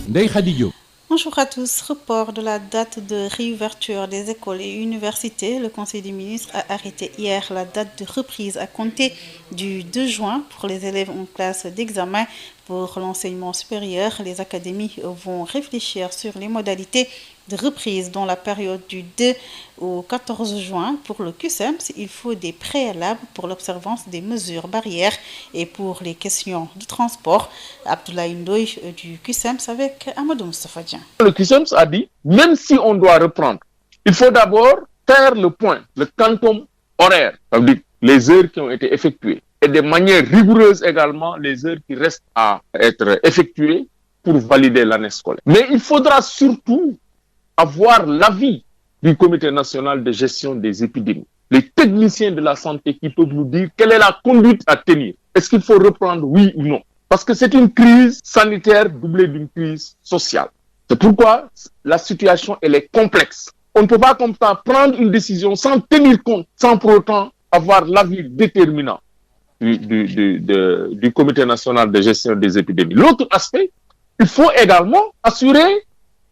Ndeye Khady Diop. Bonjour à tous. Report de la date de réouverture des écoles et universités. Le Conseil des ministres a arrêté hier la date de reprise à compter du 2 juin pour les élèves en classe d'examen. Pour l'enseignement supérieur, les académies vont réfléchir sur les modalités de reprise dans la période du 2 au 14 juin. Pour le CUSEMS, il faut des préalables pour l'observance des mesures barrières et pour les questions de transport. Abdoulaye Ndoye du CUSEMS avec Amadou Moustapha Dian. Le CUSEMS a dit, même si on doit reprendre, il faut d'abord faire le point, le quantum horaire, ça veut dire les heures qui ont été effectuées, et de manière rigoureuse également les heures qui restent à être effectuées pour valider l'année scolaire. Mais il faudra surtout avoir l'avis du Comité national de gestion des épidémies, les techniciens de la santé qui peuvent nous dire quelle est la conduite à tenir. Est-ce qu'il faut reprendre, oui ou non? Parce que c'est une crise sanitaire doublée d'une crise sociale. C'est pourquoi la situation elle est complexe. On ne peut pas comme ça prendre une décision sans tenir compte, sans pour autant avoir l'avis déterminant du Comité national de gestion des épidémies. L'autre aspect, il faut également assurer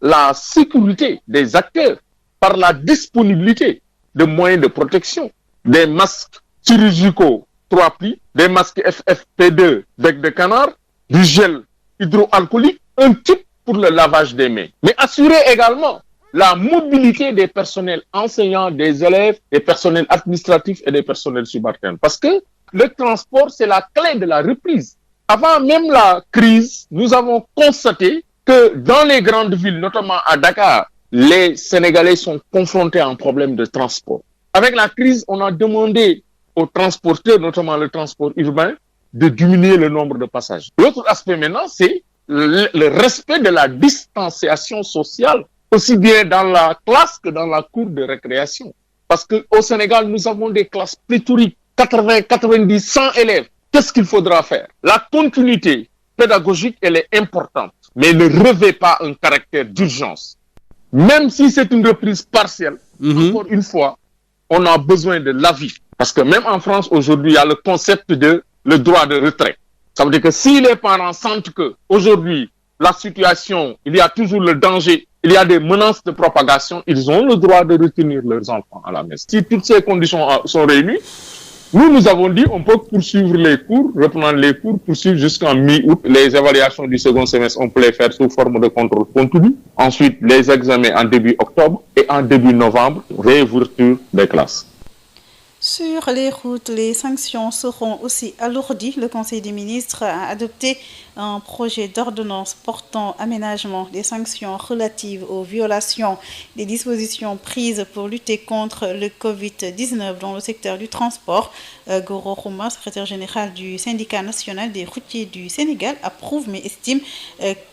la sécurité des acteurs par la disponibilité de moyens de protection, des masques chirurgicaux 3 plis, des masques FFP2 bec de canard, du gel hydroalcoolique, un type pour le lavage des mains. Mais assurer également la mobilité des personnels enseignants, des élèves, des personnels administratifs et des personnels subalternes. Parce que le transport, c'est la clé de la reprise. Avant même la crise, nous avons constaté que dans les grandes villes, notamment à Dakar, les Sénégalais sont confrontés à un problème de transport. Avec la crise, on a demandé aux transporteurs, notamment le transport urbain, de diminuer le nombre de passagers. L'autre aspect maintenant, c'est le respect de la distanciation sociale, aussi bien dans la classe que dans la cour de récréation. Parce qu'au Sénégal, nous avons des classes pléthoriques, 80, 90, 100 élèves. Qu'est-ce qu'il faudra faire? La continuité pédagogique, elle est importante, mais ne revêt pas un caractère d'urgence. Même si c'est une reprise partielle, encore une fois, on a besoin de l'avis. Parce que même en France, aujourd'hui, il y a le concept de le droit de retrait. Ça veut dire que si les parents sentent que aujourd'hui, la situation, il y a toujours le danger, il y a des menaces de propagation, ils ont le droit de retenir leurs enfants à la maison. Si toutes ces conditions sont réunies, nous avons dit on peut poursuivre les cours, reprendre les cours, poursuivre jusqu'en mi-août. Les évaluations du second semestre, on peut les faire sous forme de contrôle continu. Ensuite, les examens en début octobre et en début novembre, réouverture des classes. Sur les routes, les sanctions seront aussi alourdies. Le Conseil des ministres a adopté un projet d'ordonnance portant aménagement des sanctions relatives aux violations des dispositions prises pour lutter contre le Covid-19 dans le secteur du transport. Goro Khouma, secrétaire général du syndicat national des routiers du Sénégal, approuve mais estime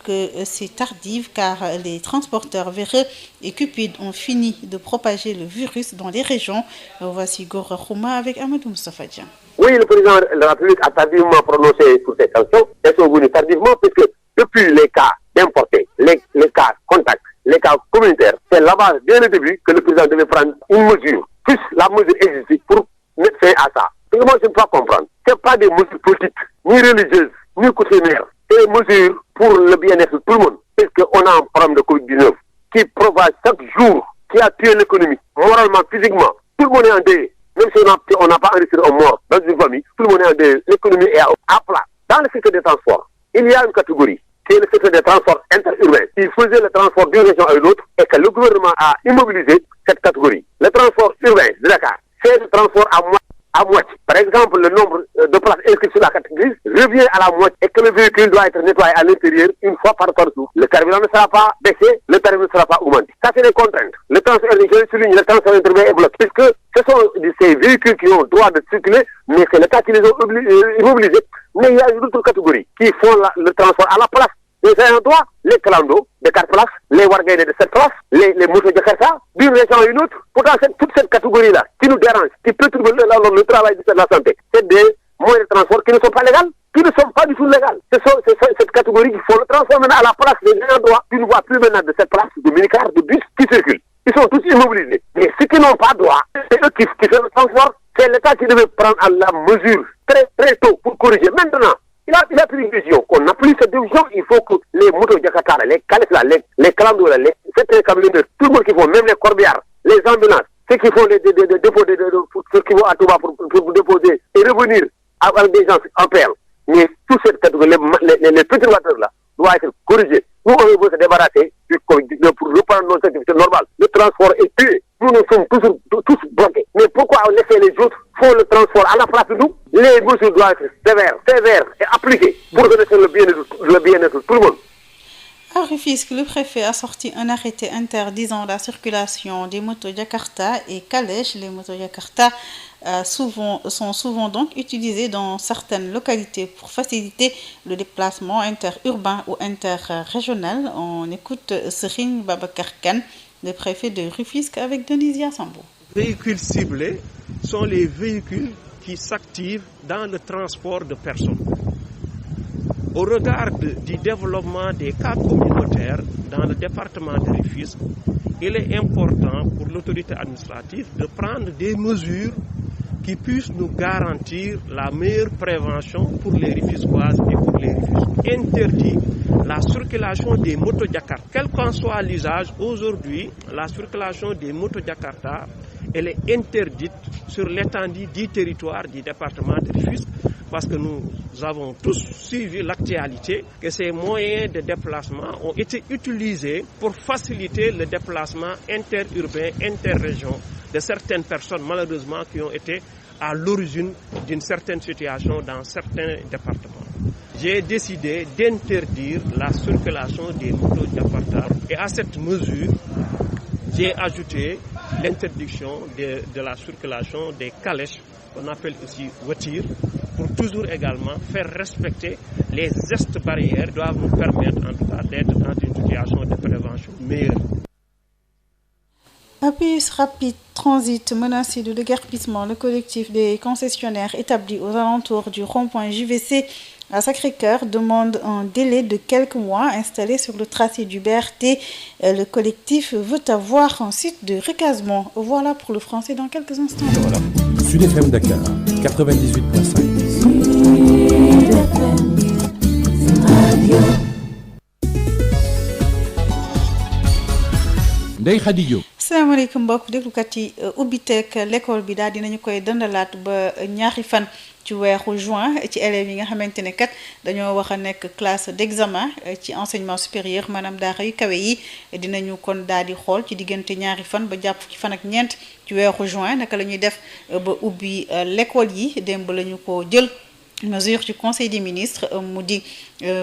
que c'est tardif car les transporteurs véreux et cupides ont fini de propager le virus dans les régions. Voici Goro Khouma avec Amadou Moustapha Dian. Oui, le président de la République a tardivement prononcé pour ces sanctions. Elles sont venues tardivement puisque depuis les cas importés, les cas contacts, les cas communautaires, c'est là-bas, dès le début, que le président devait prendre une mesure, plus la mesure existe pour mettre fin à ça. Et moi, je ne peux pas comprendre. Ce pas des mesures politiques, ni religieuses, ni coutumières. C'est des mesures pour le bien-être de tout le monde. Puisqu'on a un problème de Covid-19 qui propage chaque jour, qui a tué l'économie, moralement, physiquement. Tout le monde est en deuil. Même si on n'a pas enregistré un mort dans une famille, tout le monde est en deuil. L'économie est à plat. Dans le secteur des transports, il y a une catégorie qui est le secteur des transports interurbains. Il faisait le transport d'une région à une autre et que le gouvernement a immobilisé cette catégorie. Le transport urbain de Dakar, c'est le transport à moitié. Par exemple, le nombre de places inscrites sur la catégorie revient à la moitié et que le véhicule doit être nettoyé à l'intérieur une fois par jour. Le carburant ne sera pas baissé, le tarif ne sera pas augmenté. Ça, c'est des contraintes. Le transport, je souligne, le transport interurbain est bloqué puisque ce sont ces véhicules qui ont le droit de circuler, mais c'est l'État qui les a immobilisés. Mais il y a une autre catégorie qui font le transport à la place. Les ayants droit, les clando de 4 places, les wargaines de 7 places, les motos de Khersa, d'une région à une autre. Pourtant, toute cette catégorie-là qui nous dérange, qui peut trouver le travail de la santé, c'est des moyens de transport qui ne sont pas légaux, qui ne sont pas du tout légaux. C'est cette catégorie qui font le transport maintenant à la place des ayants droit. Tu ne vois plus maintenant de 7 places, de minicars, de bus qui circulent. Ils sont tous immobilisés. Mais ceux qui n'ont pas droit, c'est eux qui font le transport. C'est l'État qui devait prendre la mesure très très tôt pour corriger. Maintenant, il a pris une décision qu'on applique cette décision. Il faut que les motos Jakarta, les calèches là, les calandos là, les camionneurs, tout le monde qui font, même les corbières, les ambulances, ceux qui font des dépôts ceux qui vont à Touba pour déposer et revenir avec des gens en perle. Mais tout cette catégorie, les perturbateurs là, doivent être corrigés. Nous, on veut se débarrasser pour reprendre nos activités normales. Le transport est tué. Nous sommes tous bloqués. Mais pourquoi laisser les autres faire le transport à la place de nous? Les mesures doivent être sévères et appliquées pour connaître le bien-être de tout le monde. À Rufisque, le préfet a sorti un arrêté interdisant la circulation des motos Jakarta et calèches. Les motos Jakarta sont souvent donc utilisées dans certaines localités pour faciliter le déplacement interurbain ou interrégional. On écoute Serigne Babacar Kane, le préfet de Rufisque, avec Denisia Sambo. Les véhicules ciblés sont les véhicules qui s'activent dans le transport de personnes. Au regard du développement des cas communautaires dans le département de Rufisque, il est important pour l'autorité administrative de prendre des mesures qui puissent nous garantir la meilleure prévention pour les Rufisquoises et pour les Rufisquois. Interdit la circulation des motos Jakarta. Quel qu'en soit l'usage, aujourd'hui, la circulation des motos Jakarta, elle est interdite sur l'étendue du territoire du département de Rufisque, parce que nous avons tous suivi l'actualité que ces moyens de déplacement ont été utilisés pour faciliter le déplacement interurbain, interrégion de certaines personnes, malheureusement, qui ont été à l'origine d'une certaine situation dans certains départements. J'ai décidé d'interdire la circulation des motos Jakarta et à cette mesure, j'ai ajouté l'interdiction de la circulation des calèches, qu'on appelle aussi voitures, pour toujours également faire respecter les gestes barrières qui doivent nous permettre en tout cas d'être dans une situation de prévention meilleure. À Bus Rapide Transit menacé de déguerpissement, le collectif des concessionnaires établis aux alentours du rond-point JVC à Sacré-Cœur demande un délai de quelques mois installé sur le tracé du BRT. Le collectif veut avoir un site de recasement. Voilà pour le français dans quelques instants. Voilà. Sud FM Dakar, 98.5. Ndeye Khady Diop. salaamaaleykum mbokk déglukat yi ubbiteeg l'école bi daal dinañu koy dëndalaat ba ñaari fan ci weeru juin ci élèves yi nga xamante ne kat dañoo wax a nekk classe d'examen ci enseignement supérieur maanaam daara yu kawe yi dinañu kon daal di xool ci diggante ñaari fan ba jàpp ci fan ak ñeent ci weeru juin naka la ñuy def ba ubbi l'école yi démb la ñu ko jël. mesure ci conseil des ministres mu di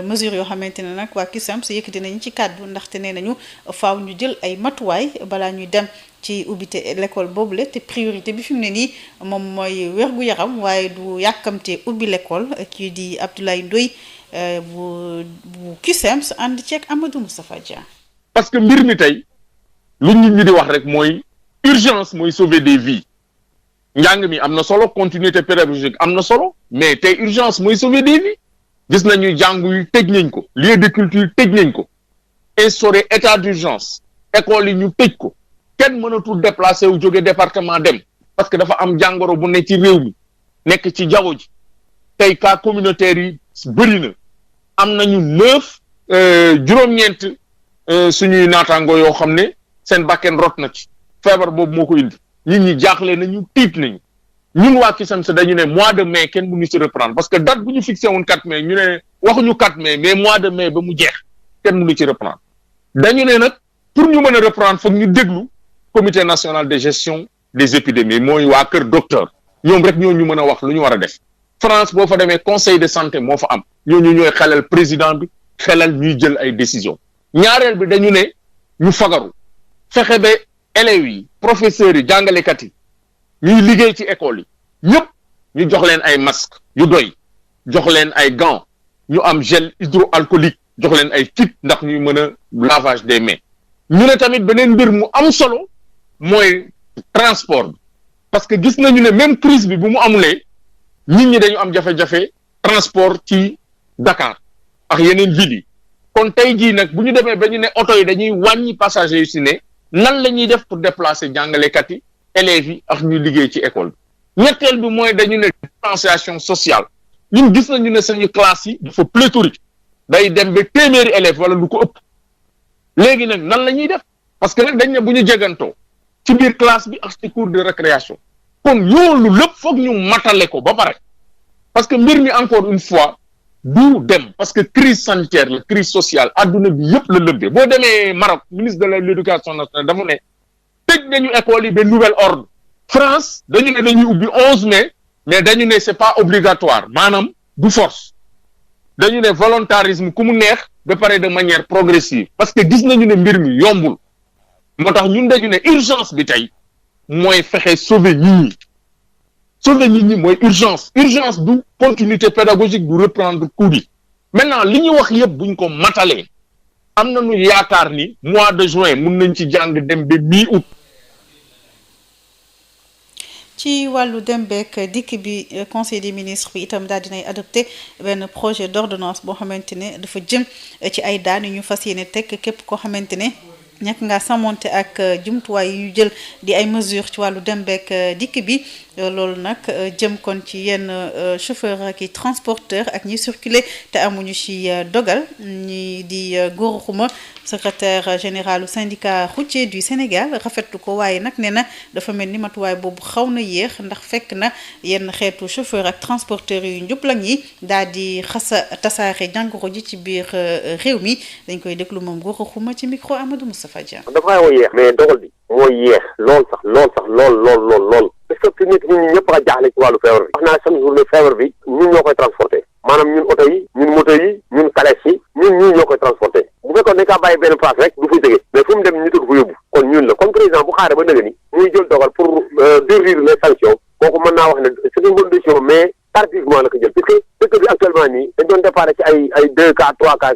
mesure yoo xamante ne nag waa CUSEMS yëkkati nañu ci kàddu ndaxte nee nañu faaw ñu jël ay matuwaay balaa ñuy dem ci ubbite l'école boobule te priorité bi fi mu ne nii moom mooy wér-gu-yaram waaye du yàkkamte ubbi l'école kii di Abdoulaye Ndoye bu CUSEMS ànd ceeg Amadou Moustapha Dia. parce que mbir mi tey lu nit ñi di wax rek mooy urgence mooy sauver des vies. njàng mi am na solo continuité pédagogique am na solo mais tey urgence mooy sauver des vies gis nañu jàngu yu tëj nañ ko lieu de culture tëj nañ ko instauré état d'urgence école yi ñu tëj ko kenn mënatul déplacé wu jóge département dem parce que dafa am jàngoro bu ne ci réew mi nekk ci jaww ji tey cas communautaire yi bëri na am nañu 9 juróom-ñeent suñuy naataango yoo xam ne seen bakken rot na ci feebar boobu moo ko indi nit ñi jaaxle nañu tiit nañu ñun waa CUSEMS dañu ne mois de mai kenn mënu ci reprendre parce que date bu ñu fixé woon 4 mai ñu ne waxuñu 4 mai mais mois de mai ba mu jeex kenn mënu ci reprendre dañu ne nag pour ñu mën a reprendre foog ñu déglu comité national de gestion des épidémies mooy waa kër docteur ñoom rek ñoo ñu mën a wax lu ñu war a def France boo fa demee conseil de santé moo fa am ñooñu ñooy xelal président bi xelal ñuy jël ay décisions ñaareel bi dañu ne ñu fagaru fexe ba élèves yi professeurs yi jàngalekat yi ñuy liggéey ci école yi ñëpp ñu jox leen ay masques yu doy jox leen ay gants ñu am gel hydroalcoolique jox leen ay kit ndax ñuy mën a lavage des mains ñu ne tamit beneen mbir mu am solo mooy transport bi parce que gis nañu ne même crise bi bu mu amulee nit ñi dañu am jafe-jafe transport ci Dakar ak yeneen villes yi kon tey jii nag bu ñu demee ba ñu ne oto yi dañuy wàññi passagers yu si ne nan la ñuy def pour déplacer jàngalekat yi élèves yi ak ñuy liggéey ci école bi ñetteel bi mooy dañu ne distanciation sociale ñun gis nañu ne suñu classe yi dafa pléthorique day dem ba téeméeri élèves wala lu ko ëpp léegi nag nan la ñuy def parce que nag dañ ne bu ñu jegantoo ci biir classe bi ak ci cours de récréation kon loolu lépp foog ñu matale ko ba pare parce que mbir mi encore une fois du dem parce que crise sanitaire la crise sociale adduna bi yëpp la lëmbee boo demee Maroc ministre de l'éducation nationale dafa ne tëj nañu école yi ba nouvel ordre France dañu ne dañuy ubbi 11 mai mais dañu ne c'est pas obligatoire maanaam du force dañu ne volontarisme ku mu neex ba pare de manière progressive parce que gis nañu ne mbir mi yombul moo tax ñun dañu ne urgence bi tey mooy fexe sauver nit ñi mooy urgence du continuité pédagogique du reprendre cours yi maintenant li ñu wax yëpp buñ ko matalee am nañu yaakaar ni mois de juin mun nañ ci jàng dem ba mi-août. ci wàllu dem beek dikk bi conseil des ministres bi itam daal dinay adopté benn projet d'ordonnance boo xamante ne dafa jëm ci ay daan yu ñu fas yéene teg képp koo xamante ne ñàkk nga sàmmonte ak jumtuwaay yi ñu jël di ay mesures ci wàllu dem beek dikk bi loolu nag jëm kon ci yenn chauffeur ak i transporteur ak ñi circuler te amuñu ci dogal ñi di Gora Khouma secrétaire général du syndicat routier du Sénégal rafetlu ko waaye nag nee na dafa mel ni matuwaay boobu xaw na yéex ndax fekk na yenn xeetu chauffeur ak transporteur yu njublaŋ yi daal di xasa tasaare jàngoro ji ci biir réew mi dañ koy déglu moom Gora Khouma ci micro Amadou Moustapha Dia. dafa yéex mais dogal bi mooy yéex lool parce que fi nit ñi ñëpp a jaaxle ci wàllu feebar bi wax naa chaque jour ne feebar bi ñun ñoo koy transporté maanaam ñun oto yi ñun moto yi ñun calèche yi ñun ñoo koy transporté bu fekkoon dañ kaa bàyyi benn place rek du fa jóge mais fu mu dem ñu tëgg fa yóbbu kon ñun la comme président bu xaaree ba nëga ni ñuy jël dogal pour durcir les sanctions kooku mën naa wax ne c'est une bonne décision mais tardivement la ko jël parce que dëkk bi actuellement nii dañ doon départ ci ay 2 cas 3 cas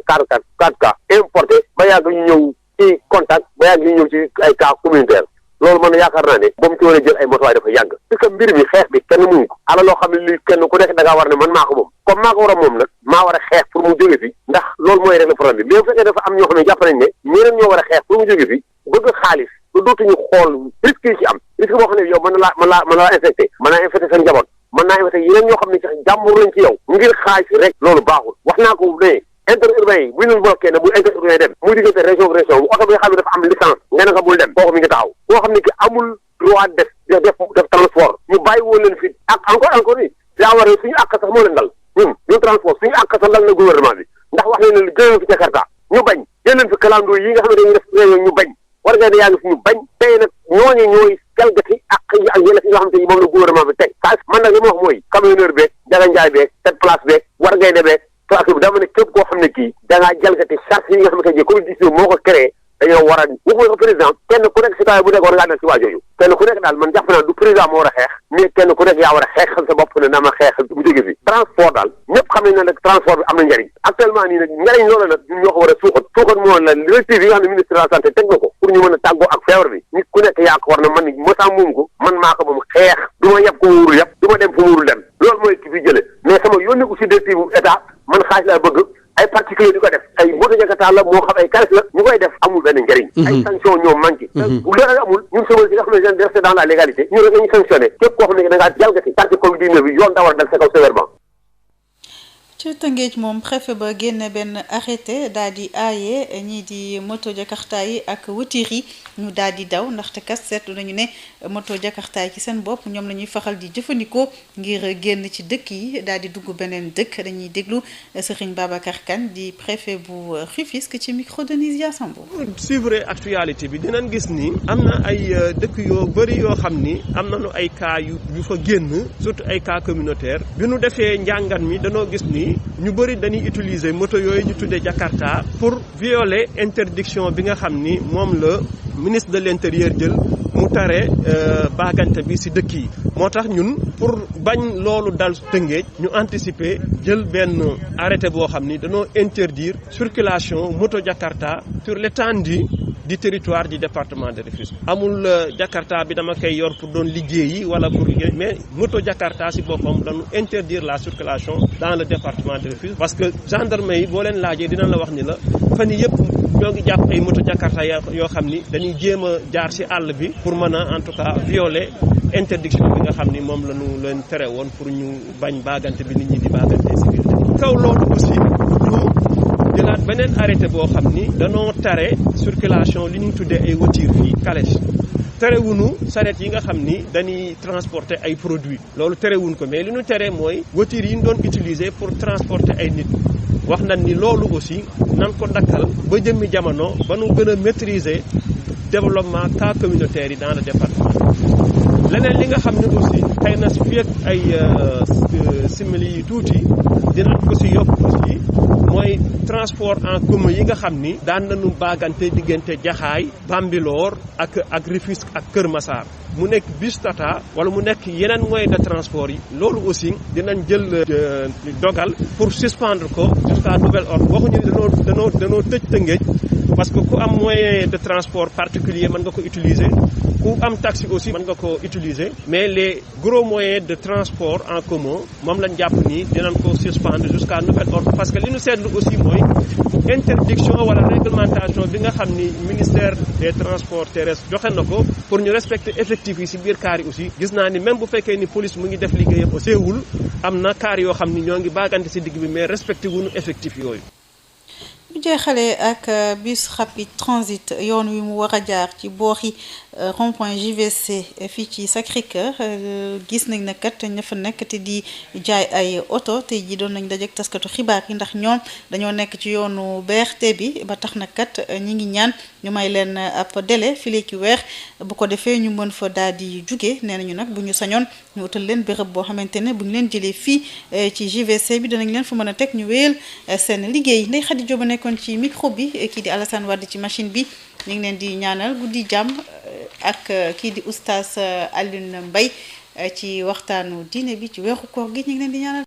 4 cas importé ba yàgg ñu ñëw ci contact ba yàgg ñu ñëw ci ay cas communautaire loolu man yaakaar naa ne ba mu ci war a jël ay motuwaay dafa yàgg parce que mbir mi xeex bi kenn mënu ko ala loo xam ne li kenn ku nekk da ngaa war ne man maa ko moom comme maa ko war a moom nag maa war a xeex pour mu jóge fi ndax loolu mooy régler problème bi mais bu fekkee dafa am ñoo xam ne jàpp nañ ne ñeneen ñoo war a xeex pour mu jóge fi bëgg xaalis lu dootuñu xool risque yi ci am risque boo xam ne yow mën na laa infecté mën naa infecté seen njaboot mën naa infecté yeneen ñoo xam ne sax jàmbur lañ ci yow ngir xaalis rek loolu baaxul wax naa ko ne interurbain yi bu ñu bloqué ne bu interurbain dem muy diggante région bu oto bi nga xam ne dafa am licence nga ne ko bul dem kooku mi ngi taxaw koo xam ne ki amul droit def transport ñu bàyyi woon leen fi ak encore ni daa war suñu àq sax moo leen dal ñun transport suñu àq sax dal na gouvernement bi ndax wax nañ leen gënoon fi Jakarta ñu bañ jël leen fi kalandoo yi nga xam ne dañuy def réunion ñu bañ war nga ne yaa ngi fi ñu bañ tey nag ñooñu ñooy jalgati ak yelleef yi nga xam ne moom la gouvernement bi teg man nag li ma wax mooy camionneur beeg Jaga Njaay beeg cette place beeg war ngay demee parce que dama ne képp koo xam ne kii da ngaa jalgati charte yi nga xam ne tey jii communauté moo ko créé dañoo war a waxuma ko président kenn ku nekk citoyen bu nekk war ngaa dal ci waa jooju kenn ku nekk daal man jàpp naa du président moo war a xeex mais kenn ku nekk yaa war a xeexal sa bopp ne na ma xeexal bu jóge fi transport daal ñëpp xam nañ ne nag transport bi am na njariñ actuellement nii nag njariñ loolu nag ñun ñoo ko war a suuxat moo la directive yi nga xam ne ministre de la santé teg na ko pour ñu mën a tàggoo ak feebar bi nit ku nekk yaa ko war na man ni mosaa moom ko man maa ko moom xeex du ma yab ko wóorul yab du ma dem fu wóorul dem loolu mooy ki fi jële mais sama yónni ko si directive bu état man xaalis laa bëgg ay particulier di ko def ay moto Jakarta la moo xam ay kares la ñu koy def amul benn njëriñ ay sanction ñoo manqué bu loolu amul ñun chauffeur si nga xam ne dañu resté dans la légalité ñu rek lañu sanctionné képp koo xam ne da ngaa jalgati parti Covid-19 bi yoon daa war a dal sa kaw sévèrement ci Tëngéej moom préfet ba génne benn arrêté daal di aaye ñii di moto Jakarta yi ak voiture yi ñu daal di daw ndaxte kas seetlu nañu ne moto Jakarta yi ci seen bopp ñoom la ñuy faxal di jëfandikoo ngir génn ci dëkk yi daal di dugg beneen dëkk dañuy déglu Serigne Babacar Kane di préfet bu Rufisque ci micro de Nisia Sambo. suivre actualité bi dinañ gis ni am na ay dëkk yoo bëri yoo xam ni am nañu ay cas yu fa génn surtout ay cas communautaire bi nu defee njàngat mi danoo gis ni ñu bëri dañuy utiliser moto yooyu ñu tuddee Jakarta pour violer interdiction bi nga xam ni moom la ministre de l'intérieur jël mu tare baagante bi ci dëkk yi moo tax ñun pour bañ loolu dal Tëngéej ñu anticiper jël benn arrêté boo xam ni dañoo interdire circulation moto Jakarta sur l'étendue du territoire du département de Rufisque amul Jakarta bi dama koy yor pour doon liggéeyi wala pour mais moto Jakarta ci boppam dañu interdire la circulation dans le département de Rufisque parce que gendarme yi boo leen laajee dinañ la wax ni la fan yii yëpp ñoo ngi jàpp ay moto Jakarta yoo xam ni dañuy jéem a jaar ci àll bi pour mën a en tout cas violer interdiction bi nga xam ni moom la ñu leen tere woon pour ñu bañ baagante bi nit ñi di baagante ci biir kaw loolu aussi ñu jëlaat beneen arrêté boo xam ni danoo tere circulation li ñuy tuddee ay voitures fii calèche terewuñu saret yi nga xam ni dañuy transporter ay produits loolu terewuñ ko mais li ñu tere mooy voitures yi ñu doon utiliser pour transporter ay nit wax nañ ni loolu aussi nan ko dakkal ba jëmmi jamono ba nu gën a maîtriser développement cas communautaire yi dans le département leneen li nga xam ne aussi xëy na su fi ak ay simili yi tuuti dinañ ko si yokk aussi mooy transport en commun yi nga xam ni daan nañu baagante diggante Jaxaay Bambilor ak Rufisque ak Kër Massar mu nekk bus Tata wala mu nekk yeneen moyen de transport yi loolu aussi dinañ jël dogal pour suspendre ko jusqu'à nouvel ordre waxuñu danoo tëj Tëngéej parce que ku am moyen de transport particulier mën nga ko utiliser ku am taxi aussi mën nga ko utiliser mais les gros moyens de transport en commun moom lañ jàpp ni dinañ ko suspendre jusqu'à nouvel ordre parce que li ñu seetlu aussi mooy interdiction wala réglementation bi nga xam ni ministère des transports terrestres joxe na ko pour ñu respecter effectif yi ci biir kaar yi aussi gis naa ni même bu fekkee ni police mu ngi def liggéeyam aussi wul am na kaar yoo xam ni ñoo ngi baagante ci digg bi mais respecté wuñu effectif yooyu. bu jeexalee ak bus rapide transit yoon wi mu war a jaar ci boori rond-point JVC fii ci Sacré-Cœur gis nañ ne kat ña fa nekk te di jaay ay oto tey jii doon nañ dajeek taskatu xibaar yi ndax ñoom dañoo nekk ci yoonu BRT bi ba tax na kat ñi ngi ñaan ñu may leen ab délai fii ki weer bu ko defee ñu mën fa daal di jugee nee nañu nag bu ñu sañoon ñu utal leen béréb boo xamante ne bu ñu leen jëlee fii ci JVC bi danañ leen fa mën a teg ñu wéyal seen liggéey Ndeye Khady Diop nekkoon ci micro bi kii di Alassane Wade ci machine bi ñu ngi leen di ñaanal guddi jàmm ak kii di oustaz Alioune Mbaye ci waxtaanu diine bi ci weeru koor gi ñu ngi leen di ñaanal